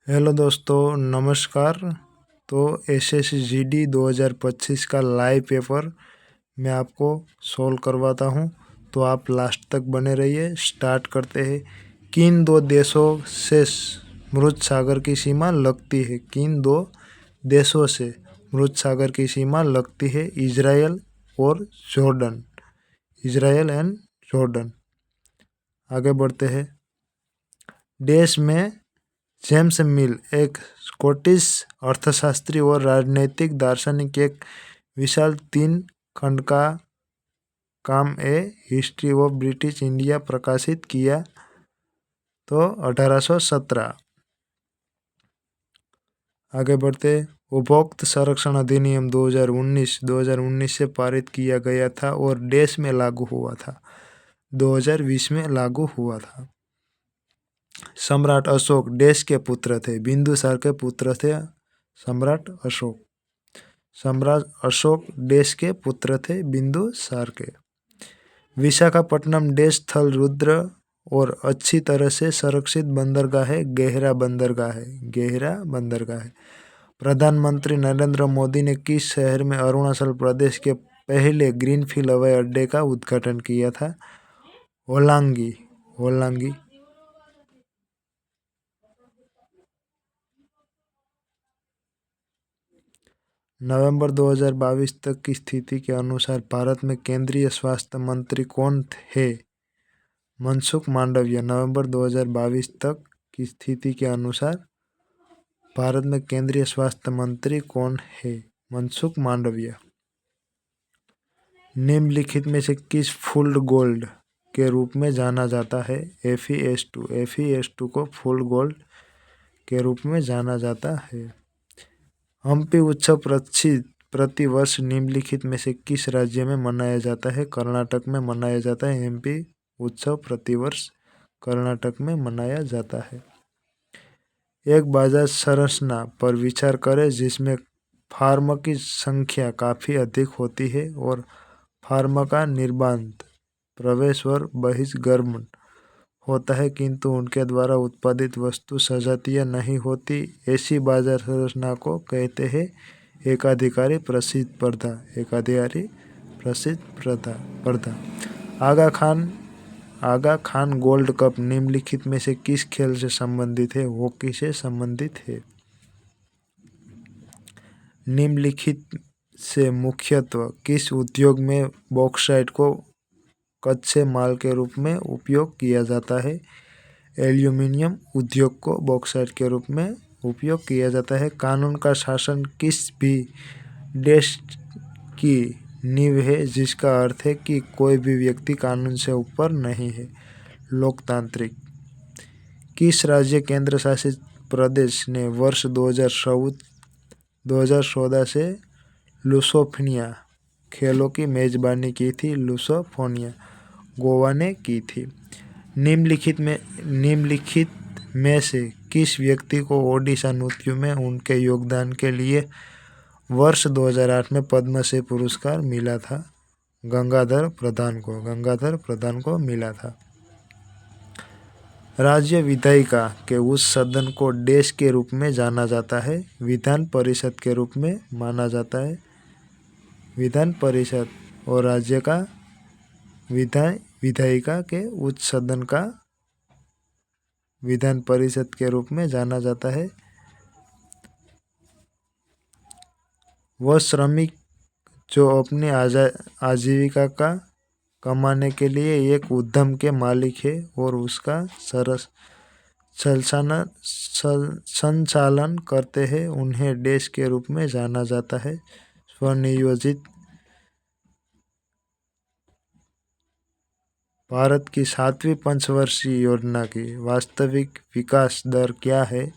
Hello दोस्तों, नमस्कार। तो एसएसजीडी 2025 का लाइव पेपर मैं आपको सॉल्व करवाता हूं, तो आप लास्ट तक बने रहिए। स्टार्ट करते हैं। किन दो देशों से मृत सागर की सीमा लगती है? किन दो देशों से मृत सागर की सीमा लगती है? इजराइल और जॉर्डन। Israel and Jordan. आगे बढ़ते हैं। देश में जेम्स मिल एक स्कॉटिश अर्थशास्त्री और राजनैतिक दार्शनिक एक विशाल 3 खंड का काम ए हिस्ट्री ऑफ ब्रिटिश इंडिया प्रकाशित किया। तो 1817। आगे बढ़ते। उपभोक्ता संरक्षण अधिनियम 2019 से पारित किया गया था और देश में लागू हुआ था। 2020 में लागू हुआ था। सम्राट अशोक देश के पुत्र थे। बिंदुसार के पुत्र थे सम्राट अशोक। सम्राट अशोक देश के पुत्र थे बिंदुसार के। विशाखापट्टनम देश थल रुद्र और अच्छी तरह से संरक्षित बंदरगाह है। गहरा बंदरगाह है। गहरा बंदरगाह है। प्रधानमंत्री नरेंद्र मोदी ने किस शहर में अरुणाचल प्रदेश के पहले ग्रीनफील्ड हवाई अड्डे का उद्घाटन किया था? होलांगी। होलांगी। नवंबर 2022 तक की स्थिति के अनुसार भारत में केंद्रीय स्वास्थ्य मंत्री कौन है? मनसुख मांडविया। नवंबर 2022 तक की स्थिति के अनुसार भारत में केंद्रीय स्वास्थ्य मंत्री कौन है? मनसुख मांडविया। निम्नलिखित में से किस फुल्ड गोल्ड के रूप में जाना जाता है? FeS2। FeS2 को फुल्ड गोल्ड के रूप में जाना जाता है। हम्पी उत्सव प्रति वर्ष निम्नलिखित में से किस राज्य में मनाया जाता है? कर्नाटक में मनाया जाता है। हम्पी उत्सव प्रतिवर्ष कर्नाटक में मनाया जाता है। एक बाजार संरचना पर विचार करें जिसमें फार्म की संख्या काफ़ी अधिक होती है और फार्म का निर्बाध प्रवेश और बहिष्गमन होता है, किंतु उनके द्वारा उत्पादित वस्तु सजातीय नहीं होती। ऐसी बाजार संरचना को कहते हैं एकाधिकारी प्रतिस्पर्धा। एकाधिकारी प्रतिस्पर्धा। आगा खान गोल्ड कप निम्नलिखित में से किस खेल से संबंधित है? हॉकी से संबंधित है। निम्नलिखित से मुख्यतः किस उद्योग में बॉक्साइट को कच्चे माल के रूप में उपयोग किया जाता है? एल्यूमीनियम उद्योग को बॉक्साइट के रूप में उपयोग किया जाता है। कानून का शासन किस भी देश की नींव है, जिसका अर्थ है कि कोई भी व्यक्ति कानून से ऊपर नहीं है? लोकतांत्रिक। किस राज्य केंद्र शासित प्रदेश ने वर्ष 2014 से लुसोफोनिया खेलों की मेजबानी की थी? लुसोफोनिया गोवा ने की थी। निम्नलिखित में से किस व्यक्ति को ओडिशा नृत्य में उनके योगदान के लिए वर्ष 2008 में पद्मश्री पुरस्कार मिला था? गंगाधर प्रधान को मिला था। राज्य विधायिका के उस सदन को देश के रूप में जाना जाता है? विधान परिषद के रूप में माना जाता है। विधान परिषद और राज्य का विधायिका के उच्च सदन का विधान परिषद के रूप में जाना जाता है। वह श्रमिक जो अपनी आजीविका का कमाने के लिए एक उद्यम के मालिक है और उसका संचालन करते हैं, उन्हें देश के रूप में जाना जाता है। स्वनियोजित। भारत की 7वीं पंचवर्षीय योजना की वास्तविक विकास दर क्या है?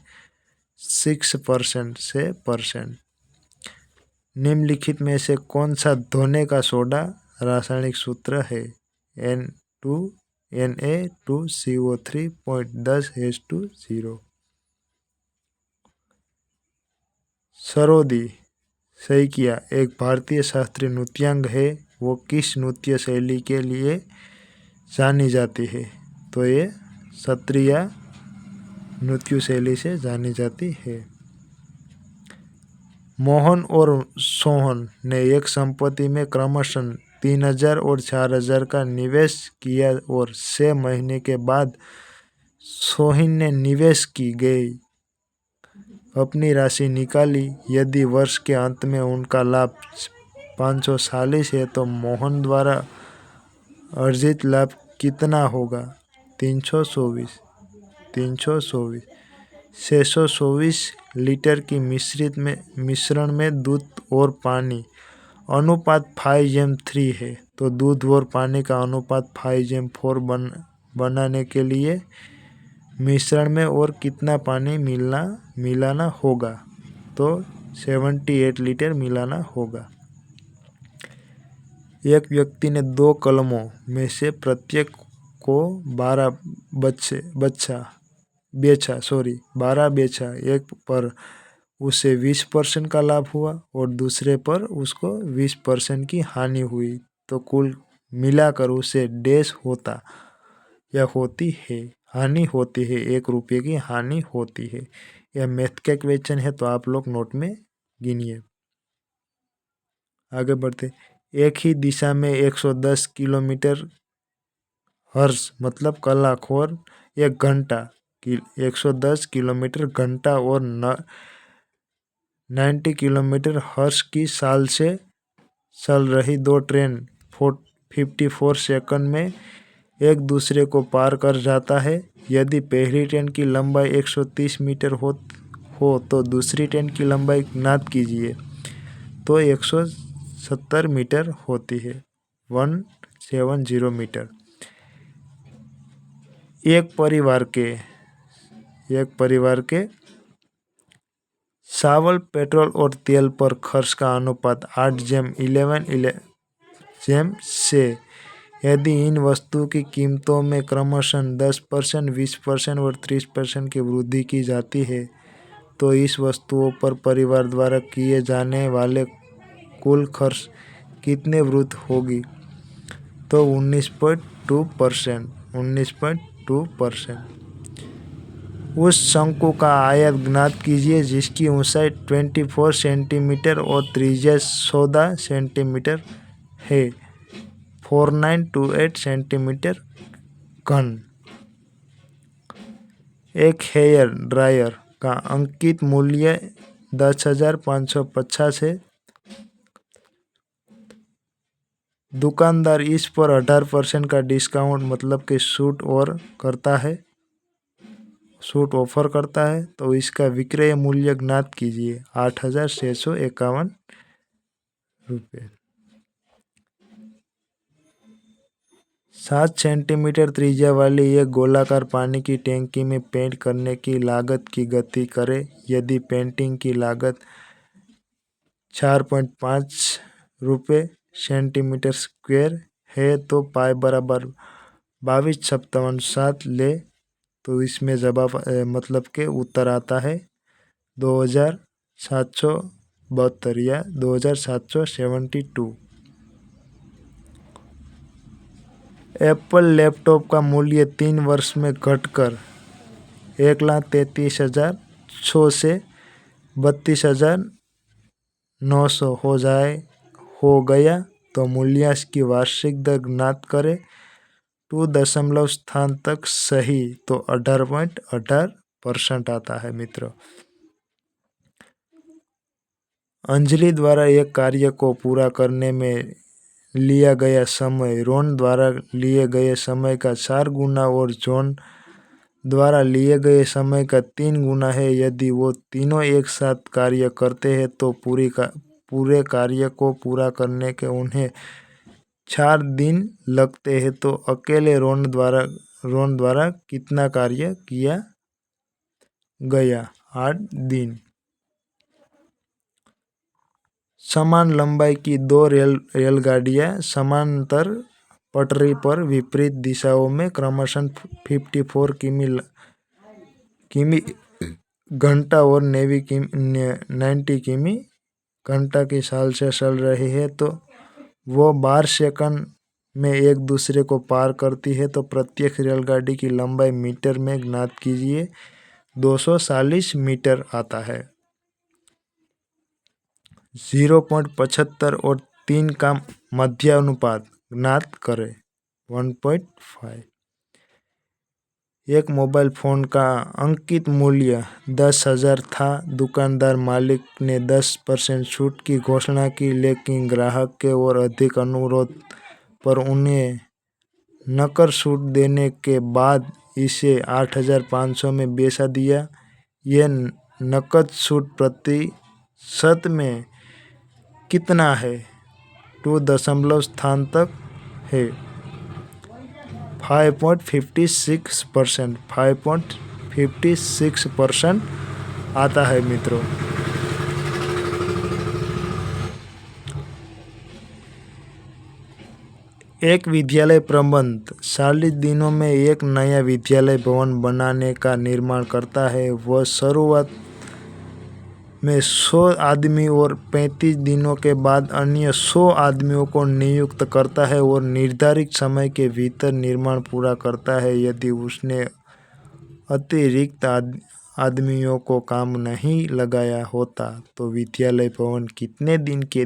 6% से %। निम्नलिखित में से कौन सा धोने का सोडा रासायनिक सूत्र है? Na2CO3.10H2O। सरोदी सैकिया एक भारतीय शास्त्रीय नृत्यांग है। वो किस नृत्य शैली के लिए जानी जाती है? तो ये सत्रिया मृत्यु शैली से जानी जाती है। मोहन और सोहन ने एक संपत्ति में क्रमशः 3000 और 4000 का निवेश किया और 6 महीने के बाद सोहिन ने निवेश की गई अपनी राशि निकाली। यदि वर्ष के अंत में उनका लाभ 540 है तो मोहन द्वारा अर्जित लाभ कितना होगा? 324 624 लीटर की मिश्रण में दूध और पानी अनुपात 5:3 है। तो दूध और पानी का अनुपात 5:4 बनाने के लिए मिश्रण में और कितना पानी मिलाना होगा? तो 78 लीटर मिलाना होगा। एक व्यक्ति ने 2 कलमों में से प्रत्येक को 12 बेचा। एक पर उसे 20% का लाभ हुआ और दूसरे पर उसको 20% की हानि हुई, तो कुल मिलाकर उसे डैश होता या होती है, हानि होती है, 1 रुपये की हानि होती है। यह मैथ का क्वेश्चन है, तो आप लोग नोट में गिनिए। आगे बढ़ते। एक ही दिशा में 110 किलोमीटर हर्ष मतलब कलाक और 1 घंटा 110 किलोमीटर घंटा और 90 किलोमीटर हर्ष की चाल से चल रही 2 ट्रेन 54 सेकंड में एक दूसरे को पार कर जाता है। यदि पहली ट्रेन की लंबाई 130 मीटर हो तो दूसरी ट्रेन की लंबाई ज्ञात कीजिए। तो 170 मीटर होती है, 170 मीटर। एक परिवार के चावल, पेट्रोल और तेल पर खर्च का अनुपात 8:11:6। यदि इन वस्तुओं की कीमतों में क्रमशः 10%, 20% और 30% की वृद्धि की जाती है, तो इस वस्तुओं पर परिवार द्वारा किए जाने वाले कुल खर्च कितने वृद्धि होगी? तो 19.2%। उस शंकु का आयत ज्ञात कीजिए जिसकी ऊंचाई 24 सेंटीमीटर और त्रिज्या 14 सेंटीमीटर है। 4928 सेंटीमीटर घन। एक हेयर ड्रायर का अंकित मूल्य 10,550 है। दुकानदार इस पर 18% का डिस्काउंट मतलब कि छूट ऑफर करता है, तो इसका विक्रय मूल्य ज्ञात कीजिए 8,651 रुपये। 7 सेंटीमीटर त्रिज्या वाली एक गोलाकार पानी की टैंकी में पेंट करने की लागत की गणना करें। यदि पेंटिंग की लागत 4.5 रुपये सेंटीमीटर स्क्वायर है तो पाई बराबर 22.57 ले, तो इसमें जवाब मतलब के उत्तर आता है 2772 या 2772। एप्पल लैपटॉप का मूल्य 3 वर्ष में घटकर 1,33,100 से 32,900 हो गया, तो मूल्यांकन की वार्षिक दर ज्ञात करें। 2 दशमलव स्थान तक सही, तो 18.18% आता है मित्रों। अंजलि द्वारा एक कार्य को पूरा करने में लिया गया समय रोन द्वारा लिए गए समय का 4 गुना और जॉन द्वारा लिए गए समय का 3 गुना है। यदि वो तीनों एक साथ कार्य करते हैं तो पूरे कार्य को पूरा करने के उन्हें 4 दिन लगते हैं, तो अकेले रोन द्वारा कितना कार्य किया गया? 8 दिन। समान लंबाई की 2 रेलगाड़ियां समानांतर पटरी पर विपरीत दिशाओं में क्रमशः 54 किमी घंटा और 90 किमी घंटा की चाल से चल रही है, तो वो 12 सेकंड में एक दूसरे को पार करती है। तो प्रत्येक रेलगाड़ी की लंबाई मीटर में ज्ञात कीजिए। 240 मीटर आता है। 0.75 और 3 का मध्यानुपात ज्ञात करें। 1.5। एक मोबाइल फ़ोन का अंकित मूल्य 10,000 था। दुकानदार मालिक ने 10% छूट की घोषणा की, लेकिन ग्राहक के और अधिक अनुरोध पर उन्हें नकद छूट देने के बाद इसे 8,500 में बेचा दिया। यह नकद छूट प्रतिशत में कितना है? 2 दशमलव स्थान तक है। 5.56%। 5.56% आता है मित्रों। एक विद्यालय प्रबंध 40 दिनों में एक नया विद्यालय भवन बनाने का निर्माण करता है। वह शुरुआत में 100 आदमी और 35 दिनों के बाद अन्य 100 आदमियों को नियुक्त करता है और निर्धारित समय के भीतर निर्माण पूरा करता है। यदि उसने अतिरिक्त आदमियों को काम नहीं लगाया होता तो विद्यालय भवन कितने दिन के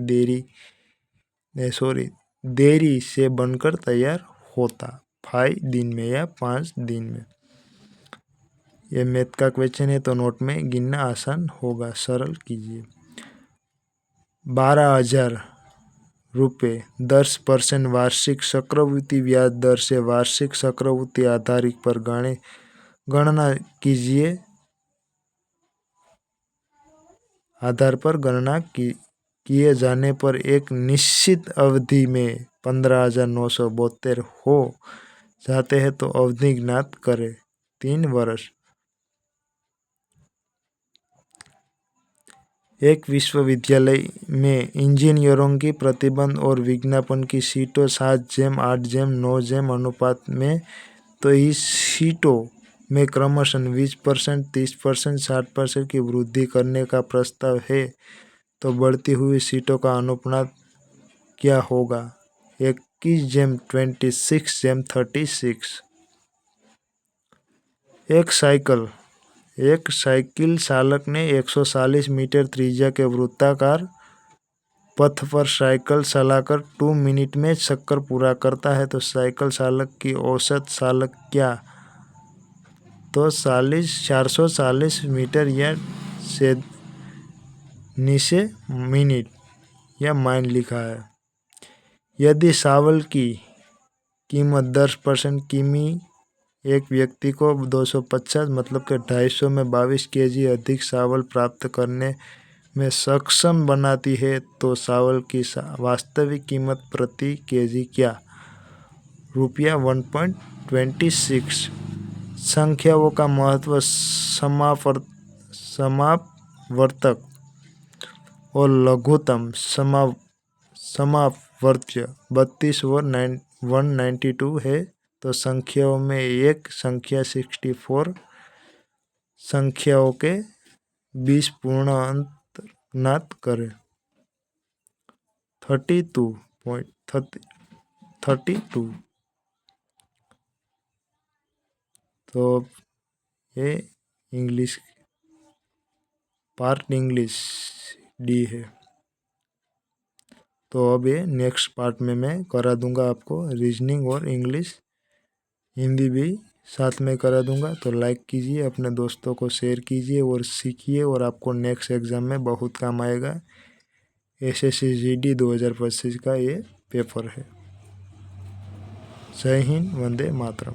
देरी से बनकर तैयार होता? 5 दिन में या 5 दिन में। यह मैथ का क्वेश्चन है तो नोट में गिनना आसान होगा, सरल कीजिए। 12,000 रुपये 10% वार्षिक चक्रवृद्धि ब्याज दर से वार्षिक चक्रवृद्धि आधारित पर गणना कीजिए। आधार पर गणना किए जाने पर एक निश्चित अवधि में 15,972 हो जाते हैं तो अवधि ज्ञात करें। 3 वर्ष। एक विश्वविद्यालय में इंजीनियरों की प्रतिबंध और विज्ञापन की सीटों 7:8:9 अनुपात में, तो इस सीटों में क्रमशः 20%, 30%, 60% की वृद्धि करने का प्रस्ताव है, तो बढ़ती हुई सीटों का अनुपात क्या होगा? 21:26:36। एक साइकिल चालक ने 140 मीटर त्रिज्या के वृत्ताकार पथ पर साइकिल चलाकर 2 मिनट में चक्कर पूरा करता है, तो साइकिल चालक की औसत चालक क्या? तो 440 मीटर या से नीचे मिनट या माइल लिखा है। यदि चावल की कीमत 10% किमी एक व्यक्ति को 250 मतलब कि 250 में 22 केजी अधिक चावल प्राप्त करने में सक्षम बनाती है, तो चावल की वास्तविक कीमत प्रति केजी क्या? रुपया 1.26। संख्याओं का महत्व समापवर्तक और लघुत्तम समापवर्त्य 32 और 192 है, तो संख्याओं में एक संख्या 64 संख्याओं के 20 पूर्ण अंक ज्ञात करें। 32. तो ये पार्ट इंग्लिश डी है। तो अब ये नेक्स्ट पार्ट में मैं करा दूंगा आपको रीजनिंग और इंग्लिश हिंदी भी साथ में करा दूंगा। तो लाइक कीजिए, अपने दोस्तों को शेयर कीजिए और सीखिए, और आपको नेक्स्ट एग्ज़ाम में बहुत काम आएगा। SSC GD 2025 का ये पेपर है। जय हिंद, वंदे मातरम।